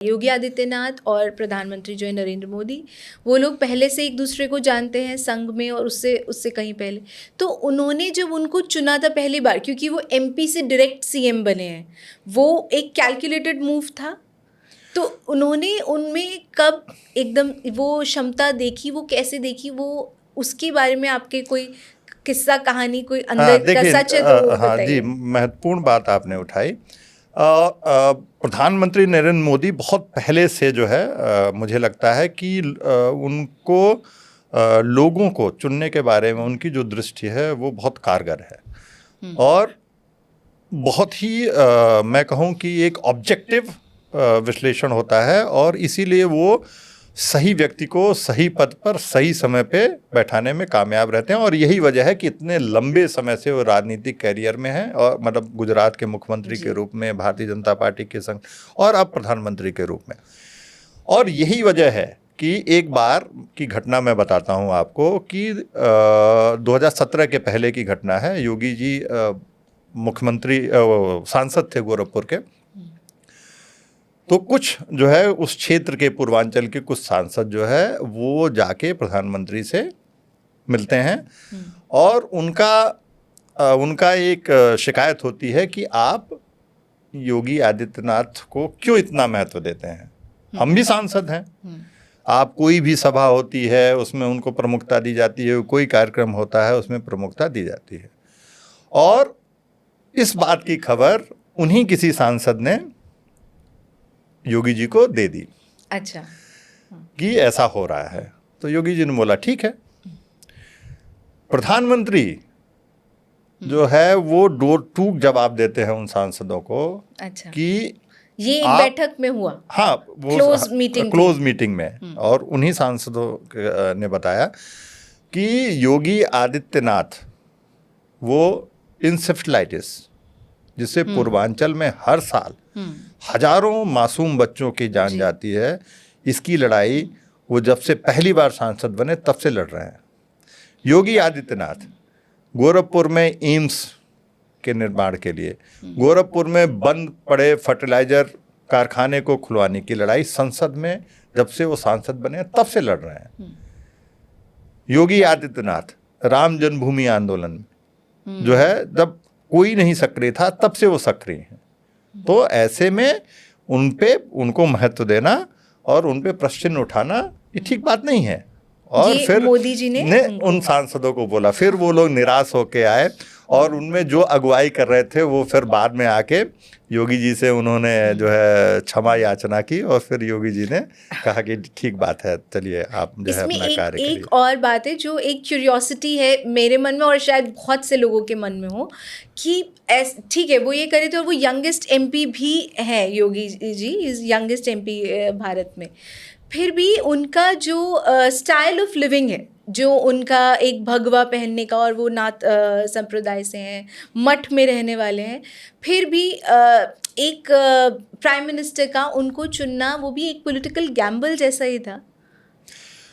योगी आदित्यनाथ और प्रधानमंत्री जो है नरेंद्र मोदी, वो लोग पहले से एक दूसरे को जानते हैं संघ में और उससे उससे कहीं पहले। तो उन्होंने जब उनको चुना था पहली बार, क्योंकि वो एमपी से डायरेक्ट सीएम बने हैं, वो एक कैलकुलेटेड मूव था। तो उन्होंने उनमें कब एकदम वो क्षमता देखी, वो कैसे देखी, वो उसके बारे में आपके कोई किस्सा कहानी, कोई अंदर का सच है तो वो हाँ जी, बताइए। महत्वपूर्ण बात आपने उठाई। प्रधानमंत्री नरेंद्र मोदी बहुत पहले से जो है मुझे लगता है कि उनको लोगों को चुनने के बारे में उनकी जो दृष्टि है वो बहुत कारगर है और बहुत ही मैं कहूँ कि एक ऑब्जेक्टिव विश्लेषण होता है और इसीलिए वो सही व्यक्ति को सही पद पर सही समय पे बैठाने में कामयाब रहते हैं और यही वजह है कि इतने लंबे समय से वो राजनीतिक कैरियर में हैं और मतलब गुजरात के मुख्यमंत्री के रूप में, भारतीय जनता पार्टी के संग और अब प्रधानमंत्री के रूप में। और यही वजह है कि एक बार की घटना मैं बताता हूँ आपको कि 2017 के पहले की घटना है। योगी जी मुख्यमंत्री सांसद थे गोरखपुर के, तो कुछ जो है उस क्षेत्र के पूर्वांचल के कुछ सांसद जो है वो जाके प्रधानमंत्री से मिलते हैं और उनका एक शिकायत होती है कि आप योगी आदित्यनाथ को क्यों इतना महत्व देते हैं, हम भी सांसद हैं, आप कोई भी सभा होती है उसमें उनको प्रमुखता दी जाती है, कोई कार्यक्रम होता है उसमें प्रमुखता दी जाती है। और इस बात की खबर उन्हीं किसी सांसद ने योगी जी को दे दी। अच्छा। कि ऐसा हो रहा है। तो योगी जी ने बोला ठीक है। प्रधानमंत्री जो है वो डोर टू जवाब देते हैं उन सांसदों को। अच्छा। कि ये एक बैठक में हुआ। हाँ, वो क्लोज मीटिंग में और उन्हीं सांसदों ने बताया कि योगी आदित्यनाथ वो इंसेफ्लाइटिस, जिससे पूर्वांचल में हर साल हजारों मासूम बच्चों की जान जाती है, इसकी लड़ाई वो जब से पहली बार सांसद बने तब से लड़ रहे हैं। योगी आदित्यनाथ गोरखपुर में एम्स के निर्माण के लिए, गोरखपुर में बंद पड़े फर्टिलाइजर कारखाने को खुलवाने की लड़ाई संसद में जब से वो सांसद बने तब से लड़ रहे हैं। योगी आदित्यनाथ राम जन्मभूमि आंदोलन जो है जब कोई नहीं सक्रिय था तब से वो सक्रिय हैं। तो ऐसे में उनको महत्व देना और उन पे प्रश्न उठाना ये ठीक बात नहीं है। और फिर मोदी जी ने उन सांसदों को बोला, फिर वो लोग निराश होके आए और उनमें जो अगुवाई कर रहे थे वो फिर बाद में आके योगी जी से उन्होंने जो है क्षमा याचना की और फिर योगी जी ने कहा कि ठीक बात है, चलिए आप जो है अपना कार्य करिए। एक और बात है जो एक क्यूरियोसिटी है मेरे मन में और शायद बहुत से लोगों के मन में हो कि ठीक है वो ये करे थे और वो यंगेस्ट एमपी भी है, Yogi ji is youngest MP Bharat में, फिर भी उनका जो स्टाइल ऑफ लिविंग है, जो उनका एक भगवा पहनने का, और वो नाथ संप्रदाय से हैं, मठ में रहने वाले हैं, फिर भी एक प्राइम मिनिस्टर का उनको चुनना वो भी एक पॉलिटिकल गैम्बल जैसा ही था।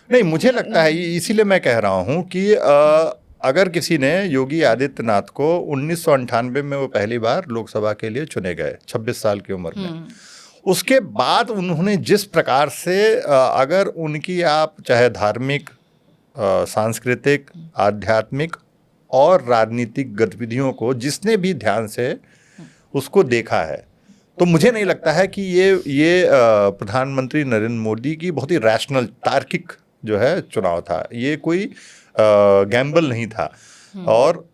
नहीं, मुझे लगता है इसीलिए मैं कह रहा हूँ कि अगर किसी ने योगी आदित्यनाथ को 1998 में वो पहली बार लोकसभा के लिए चुने गए 26 साल की उम्र में, उसके बाद उन्होंने जिस प्रकार से अगर उनकी आप चाहे धार्मिक, सांस्कृतिक, आध्यात्मिक और राजनीतिक गतिविधियों को जिसने भी ध्यान से उसको देखा है, तो मुझे नहीं लगता है कि ये प्रधानमंत्री नरेंद्र मोदी की बहुत ही रैशनल, तार्किक जो है चुनाव था। ये कोई गैम्बल नहीं था। और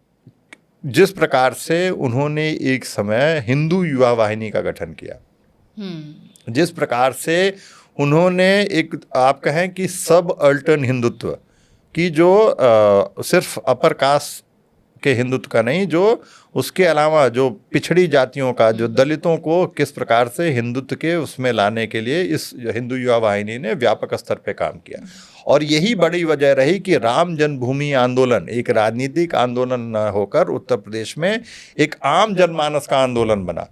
जिस प्रकार से उन्होंने एक समय हिंदू युवा वाहिनी का गठन किया, जिस प्रकार से उन्होंने एक आप कहें कि सब अल्टर्न हिंदुत्व की जो सिर्फ अपर कास्ट के हिंदुत्व का नहीं, जो उसके अलावा जो पिछड़ी जातियों का, जो दलितों को किस प्रकार से हिंदुत्व के उसमें लाने के लिए इस हिंदू युवा वाहिनी ने व्यापक स्तर पे काम किया। और यही बड़ी वजह रही कि राम जन्मभूमि आंदोलन एक राजनीतिक आंदोलन न होकर उत्तर प्रदेश में एक आम जनमानस का आंदोलन बना।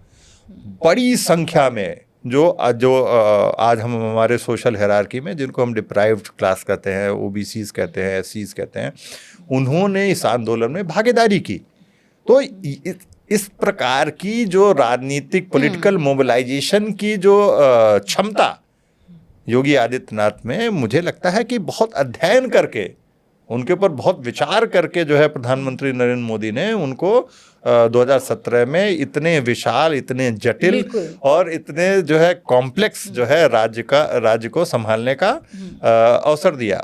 बड़ी संख्या में जो आज हम हमारे सोशल हायरार्की में जिनको हम डिप्राइव्ड क्लास कहते हैं, ओबीसीज कहते हैं, एससीज कहते हैं, उन्होंने इस आंदोलन में भागीदारी की। तो इस प्रकार की जो राजनीतिक पॉलिटिकल मोबिलाइजेशन की जो क्षमता योगी आदित्यनाथ में, मुझे लगता है कि बहुत अध्ययन करके, उनके ऊपर बहुत विचार करके जो है प्रधानमंत्री नरेंद्र मोदी ने उनको 2017 में इतने विशाल, इतने जटिल बिल्कुल। और इतने जो है कॉम्प्लेक्स जो है राज्य को संभालने का अवसर दिया।